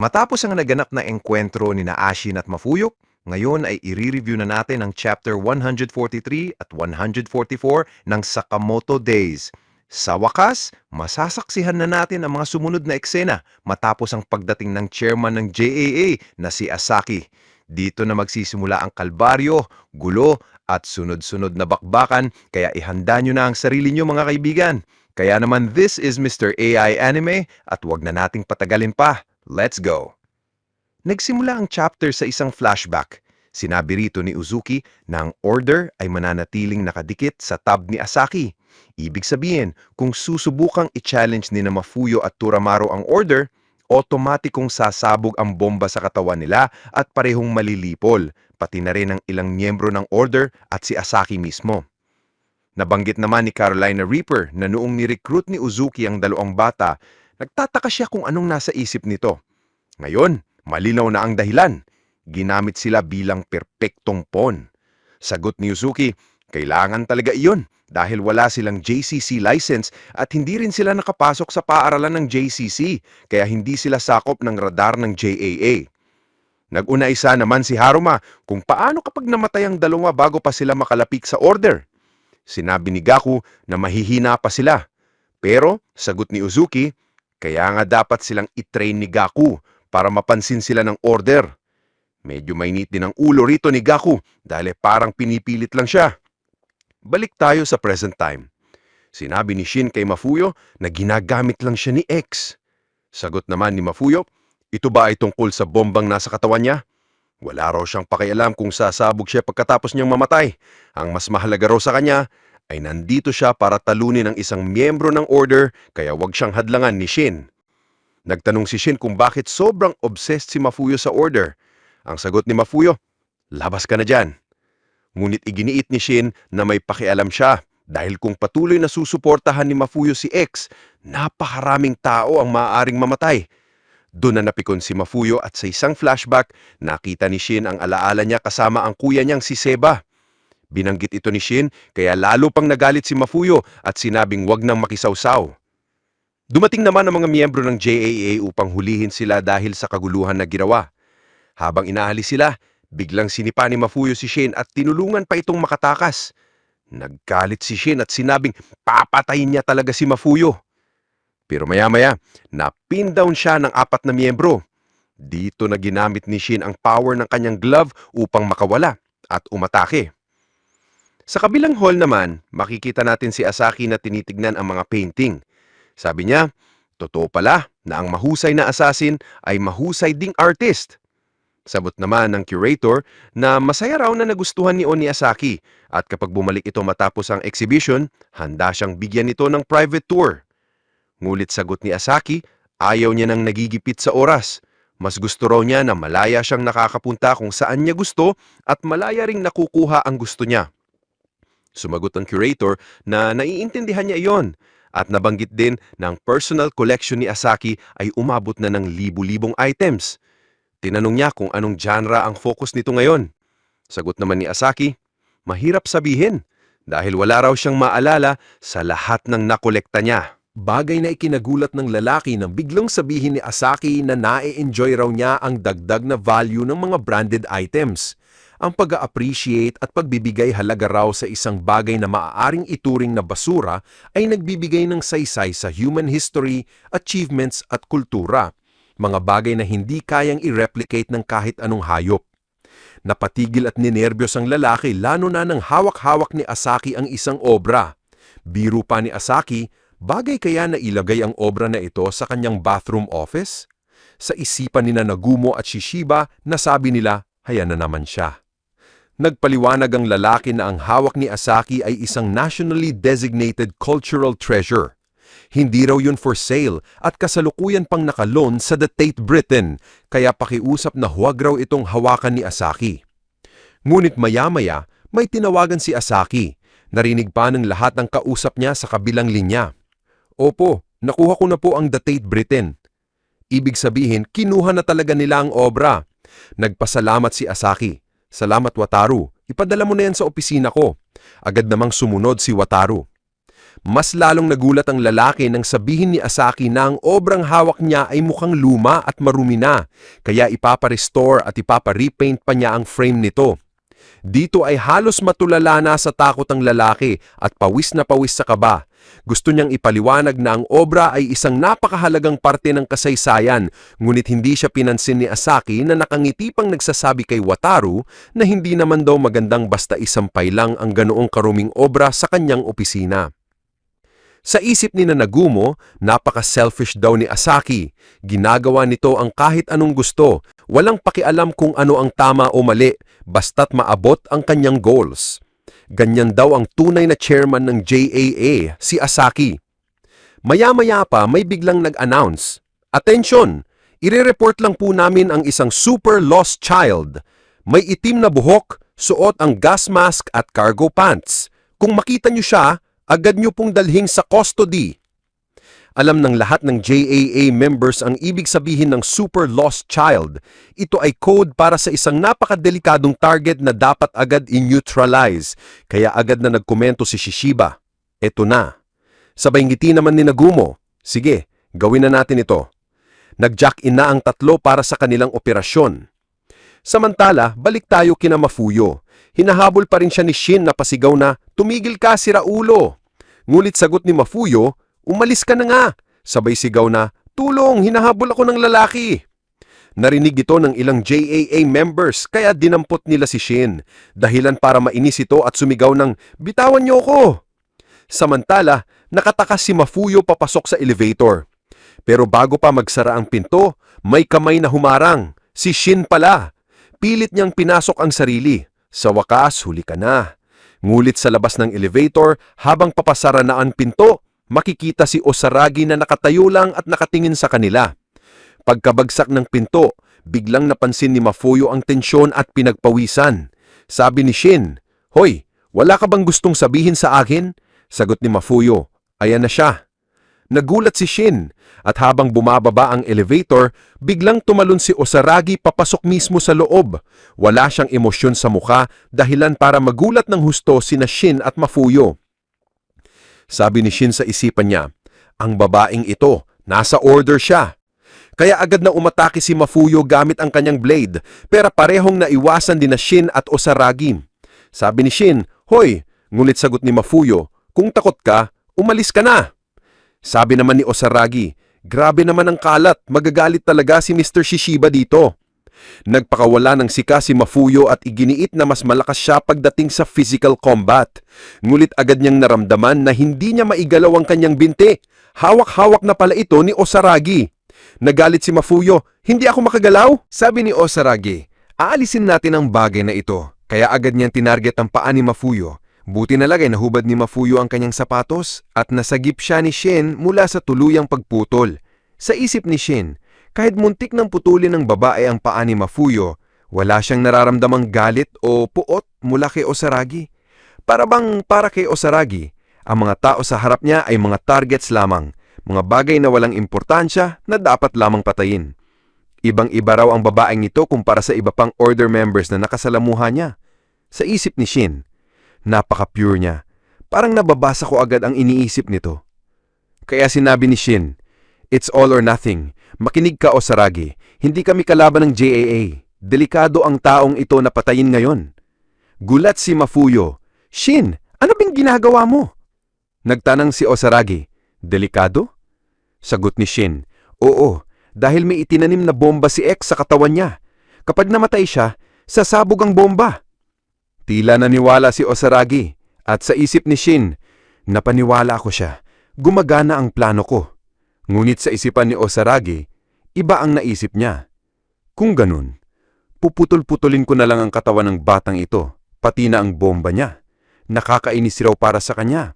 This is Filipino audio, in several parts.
Matapos ang naganap na engkwentro ni na Ashin at Mafuyok, ngayon ay i-review na natin ang Chapter 143 at 144 ng Sakamoto Days. Sa wakas, masasaksihan na natin ang mga sumunod na eksena matapos ang pagdating ng chairman ng JAA na si Asaki. Dito na magsisimula ang kalbaryo, gulo at sunod-sunod na bakbakan, kaya ihanda nyo na ang sarili nyo mga kaibigan. Kaya naman, this is Mr. AI Anime at wag na nating patagalin pa. Let's go! Nagsimula ang chapter sa isang flashback. Sinabi rito ni Uzuki na ang order ay mananatiling nakadikit sa tab ni Asaki. Ibig sabihin, kung susubukang i-challenge ni na Mafuyo at Turamaro ang order, otomatikong sasabog ang bomba sa katawan nila at parehong malilipol, pati na rin ang ilang miyembro ng order at si Asaki mismo. Nabanggit naman ni Carolina Reaper na noong ni-recruit ni Uzuki ang dalawang bata, nagtataka siya kung anong nasa isip nito. Ngayon, malinaw na ang dahilan. Ginamit sila bilang perpektong pawn. Sagot ni Uzuki, kailangan talaga iyon dahil wala silang JCC license at hindi rin sila nakapasok sa paaralan ng JCC kaya hindi sila sakop ng radar ng JAA. Nag-una isa naman si Haruma kung paano kapag namatay ang dalawa bago pa sila makalapik sa order. Sinabi ni Gaku na mahihina pa sila. Pero, sagot ni Uzuki, kaya nga dapat silang i-train ni Gaku para mapansin sila ng order. Medyo mainit din ang ulo rito ni Gaku dahil parang pinipilit lang siya. Balik tayo sa present time. Sinabi ni Shin kay Mafuyo na ginagamit lang siya ni X. Sagot naman ni Mafuyo, ito ba ay tungkol sa bombang nasa katawan niya? Wala raw siyang pakialam kung sasabog siya pagkatapos niyang mamatay. Ang mas mahalaga raw sa kanya ay nandito siya para talunin ang isang miyembro ng order kaya wag siyang hadlangan ni Shin. Nagtanong si Shin kung bakit sobrang obsessed si Mafuyo sa order. Ang sagot ni Mafuyo, labas ka na dyan. Ngunit iginiit ni Shin na may pakialam siya dahil kung patuloy na susuportahan ni Mafuyo si X, napakaraming tao ang maaaring mamatay. Doon na napikon si Mafuyo at sa isang flashback, nakita ni Shin ang alaala niya kasama ang kuya niyang si Seba. Binanggit ito ni Shin kaya lalo pang nagalit si Mafuyo at sinabing wag nang makisawsaw. Dumating naman ang mga miyembro ng JAA upang hulihin sila dahil sa kaguluhan na ginawa. Habang inaalis sila, biglang sinipa ni Mafuyo si Shin at tinulungan pa itong makatakas. Naggalit si Shin at sinabing papatayin niya talaga si Mafuyo. Pero maya-maya, napin down siya ng 4 na miyembro. Dito na ginamit ni Shin ang power ng kanyang glove upang makawala at umatake. Sa kabilang hall naman, makikita natin si Asaki na tinitignan ang mga painting. Sabi niya, totoo pala na ang mahusay na assassin ay mahusay ding artist. Sabot naman ng curator na masaya raw na nagustuhan ni Oni Asaki at kapag bumalik ito matapos ang exhibition, handa siyang bigyan ito ng private tour. Ngulit sagot ni Asaki, ayaw niya nang nagigipit sa oras. Mas gusto raw niya na malaya siyang nakakapunta kung saan niya gusto at malaya ring nakukuha ang gusto niya. Sumagot ang curator na naiintindihan niya iyon at nabanggit din na ang personal collection ni Asaki ay umabot na ng libu-libong items. Tinanong niya kung anong genre ang focus nito ngayon. Sagot naman ni Asaki, mahirap sabihin dahil wala raw siyang maalala sa lahat ng nakolekta niya. Bagay na ikinagulat ng lalaki nang biglang sabihin ni Asaki na na-enjoy raw niya ang dagdag na value ng mga branded items. Ang pag-appreciate at pagbibigay halaga raw sa isang bagay na maaaring ituring na basura ay nagbibigay ng saysay sa human history, achievements at kultura. Mga bagay na hindi kayang i-replicate ng kahit anong hayop. Napatigil at ninerbiyos ang lalaki lalo na nang hawak-hawak ni Asaki ang isang obra. Biro pa ni Asaki, bagay kaya na ilagay ang obra na ito sa kanyang bathroom office? Sa isipan ni Nagumo at Shishiba, nasabi nila, haya na naman siya. Nagpaliwanag ang lalaki na ang hawak ni Asaki ay isang nationally designated cultural treasure. Hindi raw yun for sale at kasalukuyan pang nakaloan sa The Tate Britain, kaya pakiusap na huwag raw itong hawakan ni Asaki. Ngunit maya-maya, may tinawagan si Asaki. Narinig pa ng lahat ng kausap niya sa kabilang linya. Opo, nakuha ko na po ang The Tate Britain. Ibig sabihin, kinuha na talaga nila ang obra. Nagpasalamat si Asaki. Salamat Wataru, ipadala mo na yan sa opisina ko. Agad namang sumunod si Wataru. Mas lalong nagulat ang lalaki nang sabihin ni Asaki na ang obrang hawak niya ay mukhang luma at marumi na, kaya ipapa-restore at ipapa-repaint pa niya ang frame nito. Dito ay halos matulala na sa takot ang lalaki at pawis na pawis sa kaba. Gusto niyang ipaliwanag na ang obra ay isang napakahalagang parte ng kasaysayan, ngunit hindi siya pinansin ni Asaki na nakangiti pang nagsasabi kay Wataru na hindi naman daw magandang basta isampay lang ang ganoong karuming obra sa kanyang opisina. Sa isip ni Nagumo, napaka-selfish daw ni Asaki. Ginagawa nito ang kahit anong gusto, walang pakialam kung ano ang tama o mali, basta't maabot ang kanyang goals. Ganyan daw ang tunay na chairman ng JAA, si Asaki. Maya-maya pa may biglang nag-announce, "Atensyon! Ire-report lang po namin ang isang super lost child. May itim na buhok, suot ang gas mask at cargo pants. Kung makita niyo siya, agad niyo pong dalhin sa custody." Alam ng lahat ng JAA members ang ibig sabihin ng super lost child. Ito ay code para sa isang napakadelikadong target na dapat agad i-neutralize. Kaya agad na nagkomento si Shishiba. Eto na. Sabay ngiti naman ni Nagumo. Sige, gawin na natin ito. Nag-jack-in na ang tatlo para sa kanilang operasyon. Samantala, balik tayo kina Mafuyo. Hinahabol pa rin siya ni Shin na pasigaw na, "Tumigil ka, siraulo!" Ngulit sagot ni Mafuyo, "Umalis ka na nga!" Sabay sigaw na, "Tulong! Hinahabol ako ng lalaki!" Narinig ito ng ilang JAA members kaya dinampot nila si Shin. Dahilan para mainis ito at sumigaw ng, "Bitawan niyo ako!" Samantala, nakatakas si Mafuyo papasok sa elevator. Pero bago pa magsara ang pinto, may kamay na humarang. Si Shin pala. Pilit niyang pinasok ang sarili. Sa wakas, huli ka na. Ngulit sa labas ng elevator, habang papasara na ang pinto, makikita si Osaragi na nakatayo lang at nakatingin sa kanila. Pagkabagsak ng pinto, biglang napansin ni Mafuyo ang tensyon at pinagpawisan. Sabi ni Shin, "Hoy, wala ka bang gustong sabihin sa akin?" Sagot ni Mafuyo, "Ayan na siya." Nagulat si Shin at habang bumababa ang elevator, biglang tumalon si Osaragi papasok mismo sa loob. Wala siyang emosyon sa mukha dahilan para magulat ng husto sina Shin at Mafuyo. Sabi ni Shin sa isipan niya, ang babaeng ito, nasa order siya. Kaya agad na umatake si Mafuyo gamit ang kanyang blade, pero parehong naiwasan din na Shin at Osaragi. Sabi ni Shin, "Hoy," ngulit sagot ni Mafuyo, "kung takot ka, umalis ka na." Sabi naman ni Osaragi, "Grabe naman ang kalat, magagalit talaga si Mr. Shishiba dito." Nagpakawala ng sika si Mafuyo at iginiit na mas malakas siya pagdating sa physical combat. Ngulit agad niyang naramdaman na hindi niya maigalaw ang kanyang binti. Hawak-hawak na pala ito ni Osaragi. Nagalit si Mafuyo, "Hindi ako makagalaw?" Sabi ni Osaragi, "Aalisin natin ang bagay na ito." Kaya agad niyang tinarget ang paa ni Mafuyo. Buti na lang ay nahubad ni Mafuyo ang kanyang sapatos at nasagip siya ni Shin mula sa tuluyang pagputol. Sa isip ni Shin, kahit muntik ng putulin ng babae ang paa ni Mafuyo, wala siyang nararamdamang galit o puot mula kay Osaragi. Para kay Osaragi, ang mga tao sa harap niya ay mga targets lamang, mga bagay na walang importansya na dapat lamang patayin. Ibang-iba raw ang babaeng ito kumpara sa iba pang order members na nakasalamuha niya. Sa isip ni Shin, napaka-pure niya. Parang nababasa ko agad ang iniisip nito. Kaya sinabi ni Shin, "It's all or nothing. Makinig ka, Osaragi. Hindi kami kalaban ng JAA. Delikado ang taong ito na patayin ngayon." Gulat si Mafuyo. "Shin, ano bang ginagawa mo?" Nagtanang si Osaragi, "Delikado?" Sagot ni Shin, "Oo, dahil may itinanim na bomba si X sa katawan niya. Kapag namatay siya, sasabog ang bomba." Tila naniwala si Osaragi at sa isip ni Shin, napaniwala ako siya. Gumagana ang plano ko. Ngunit sa isipan ni Osaragi, iba ang naisip niya. Kung ganun, puputol-putulin ko na lang ang katawan ng batang ito, pati na ang bomba niya. Nakakainis raw para sa kanya.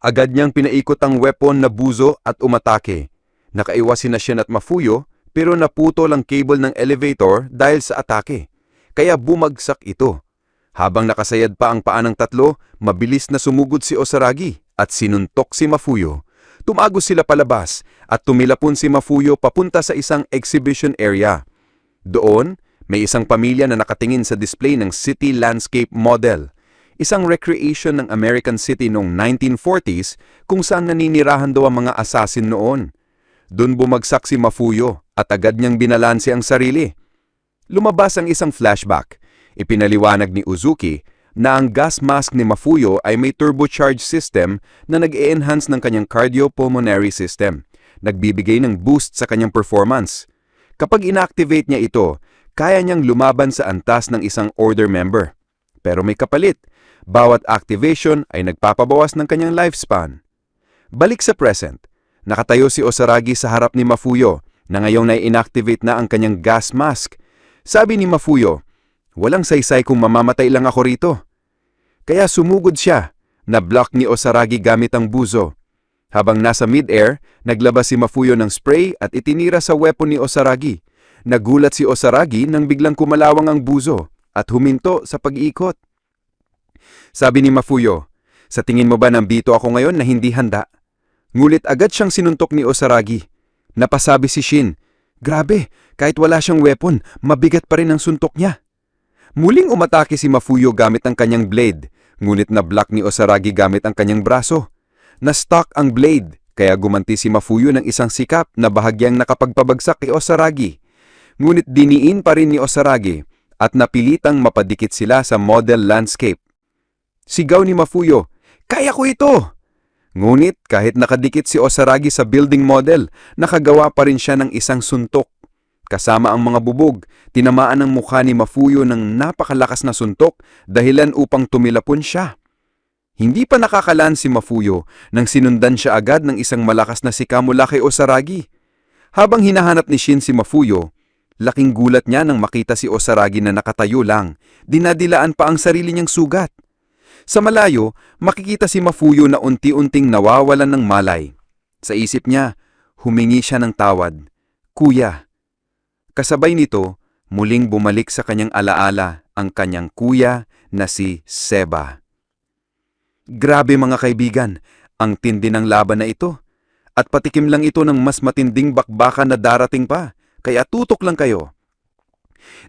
Agad niyang pinaikot ang weapon na buzo at umatake. Nakaiwas sina Shin at Mafuyo pero naputol ang cable ng elevator dahil sa atake. Kaya bumagsak ito. Habang nakasayad pa ang paa ng tatlo, mabilis na sumugod si Osaragi at sinuntok si Mafuyo. Tumagos sila palabas at tumilapon si Mafuyo papunta sa isang exhibition area. Doon, may isang pamilya na nakatingin sa display ng city landscape model. isang recreation ng American City noong 1940s kung saan naninirahan daw ang mga assassin noon. Doon bumagsak si Mafuyo at agad niyang binalanse ang sarili. Lumabas ang isang flashback. Ipinaliwanag ni Uzuki na ang gas mask ni Mafuyo ay may turbocharged system na nag-e-enhance ng kanyang cardiopulmonary system, nagbibigay ng boost sa kanyang performance. Kapag inactivate niya ito, kaya niyang lumaban sa antas ng isang order member. Pero may kapalit, bawat activation ay nagpapabawas ng kanyang lifespan. Balik sa present, nakatayo si Osaragi sa harap ni Mafuyo na ngayong na-inactivate na ang kanyang gas mask. Sabi ni Mafuyo, "Walang saysay kung mamamatay lang ako rito." Kaya sumugod siya, na-block ni Osaragi gamit ang buzo. Habang nasa mid-air, naglabas si Mafuyo ng spray at itinira sa weapon ni Osaragi. Nagulat si Osaragi nang biglang kumalawang ang buzo at huminto sa pag-iikot. Sabi ni Mafuyo, "Sa tingin mo ba nambito ako ngayon na hindi handa?" Ngulit agad siyang sinuntok ni Osaragi. Napasabi si Shin, "Grabe, kahit wala siyang weapon, mabigat pa rin ang suntok niya." Muling umatake si Mafuyo gamit ang kanyang blade, ngunit na-block ni Osaragi gamit ang kanyang braso. Na-stuck ang blade, kaya gumanti si Mafuyo ng isang sikap na bahagyang nakapagpabagsak kay Osaragi. Ngunit diniin pa rin ni Osaragi at napilitang mapadikit sila sa model landscape. Sigaw ni Mafuyo, "Kaya ko ito!" Ngunit kahit nakadikit si Osaragi sa building model, nakagawa pa rin siya ng isang suntok. Kasama ang mga bubog, tinamaan ang mukha ni Mafuyo ng napakalakas na suntok dahilan upang tumilapon siya. Hindi pa nakakalan si Mafuyo nang sinundan siya agad ng isang malakas na sika mula kay Osaragi. Habang hinahanap ni Shin si Mafuyo, laking gulat niya nang makita si Osaragi na nakatayo lang, dinadilaan pa ang sarili niyang sugat. Sa malayo, makikita si Mafuyo na unti-unting nawawalan ng malay. Sa isip niya, humingi siya ng tawad, "Kuya." Kasabay nito, muling bumalik sa kanyang alaala ang kanyang kuya na si Seba. Grabe mga kaibigan, ang tindi ng laban na ito. At patikim lang ito ng mas matinding bakbakan na darating pa, kaya tutok lang kayo.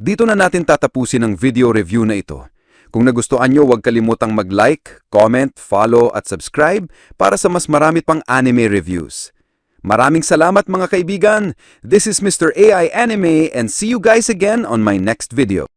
Dito na natin tatapusin ang video review na ito. Kung nagustuhan nyo, huwag kalimutang mag-like, comment, follow at subscribe para sa mas marami pang anime reviews. Maraming salamat mga kaibigan! This is Mr. AI Anime and see you guys again on my next video.